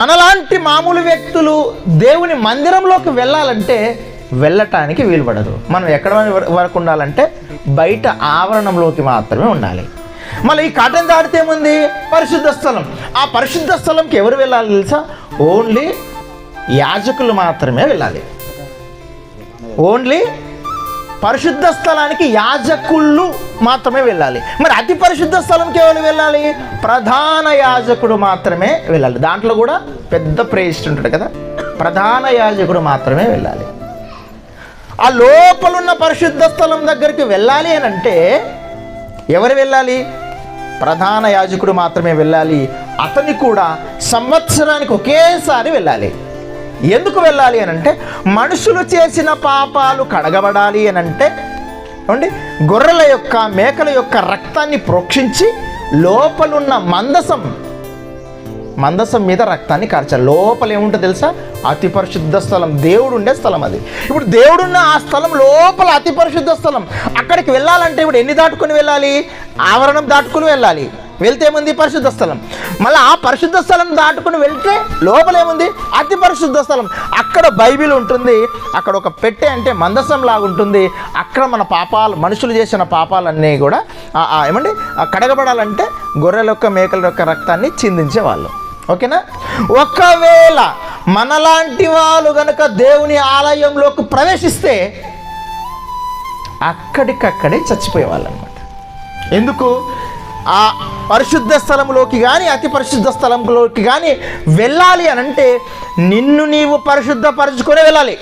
మనలాంటి మామూలు వ్యక్తులు దేవుని మందిరంలోకి వెళ్ళాలంటే వెళ్ళటానికి వీలు పడదు. మనం ఎక్కడ వరకు ఉండాలంటే బయట ఆవరణంలోకి మాత్రమే ఉండాలి. మళ్ళీ ఈ కాటన్ దాటితే ఏముంది? పరిశుద్ధ స్థలం. ఆ పరిశుద్ధ స్థలంకి ఎవరు వెళ్ళాలి తెలుసా? ఓన్లీ యాజకులు మాత్రమే వెళ్ళాలి. ఓన్లీ పరిశుద్ధ స్థలానికి యాజకులు మాత్రమే వెళ్ళాలి. మరి అతి పరిశుద్ధ స్థలంకి ఎవరు వెళ్ళాలి? ప్రధాన యాజకుడు మాత్రమే వెళ్ళాలి. దాంట్లో కూడా పెద్ద ప్రేస్ట్ ఉంటాడు కదా, ప్రధాన యాజకుడు మాత్రమే వెళ్ళాలి. ఆ లోపలున్న పరిశుద్ధ స్థలం దగ్గరికి వెళ్ళాలి అని అంటే ఎవరు వెళ్ళాలి? ప్రధాన యాజకుడు మాత్రమే వెళ్ళాలి. అతని కూడా సంవత్సరానికి ఒకేసారి వెళ్ళాలి. ఎందుకు వెళ్ళాలి అని అంటే మనుషులు చేసిన పాపాలు కడగబడాలి అని అంటే ఏమండి, గొర్రెల యొక్క మేకల యొక్క రక్తాన్ని ప్రోక్షించి లోపలున్న మందసం మీద రక్తాన్ని కార్చాలి. లోపల ఏముంటుంది తెలుసా? అతి పరిశుద్ధ స్థలం, దేవుడు ఉండే స్థలం అది. ఇప్పుడు దేవుడున్న ఆ స్థలం లోపల అతి పరిశుద్ధ స్థలం. అక్కడికి వెళ్ళాలంటే ఇప్పుడు ఎన్ని దాటుకొని వెళ్ళాలి? ఆవరణం దాటుకుని వెళ్ళాలి. వెళ్తే ఏముంది? పరిశుద్ధ స్థలం. మళ్ళీ ఆ పరిశుద్ధ స్థలం దాటుకుని వెళ్తే లోపల ఏముంది? అతి పరిశుద్ధ స్థలం. అక్కడ బైబిల్ ఉంటుంది, అక్కడ ఒక పెట్టె అంటే మందసం లాగా ఉంటుంది. అక్కడ మన పాపాలు, మనుషులు చేసిన పాపాలన్నీ కూడా ఏమండి కడగబడాలంటే గొర్రెల యొక్క మేకల యొక్క రక్తాన్ని చిందించేవాళ్ళు. ఓకేనా? ఒకవేళ మనలాంటి వాళ్ళు కనుక దేవుని ఆలయంలోకి ప్రవేశిస్తే అక్కడికక్కడే చచ్చిపోయేవాళ్ళు అన్నమాట. ఎందుకు? ఆ పరిశుద్ధ స్థలంలోకి కానీ అతి పరిశుద్ధ స్థలంలోకి కానీ వెళ్ళాలి అని అంటే నిన్ను నీవు పరిశుద్ధపరచుకొని వెళ్ళాలి.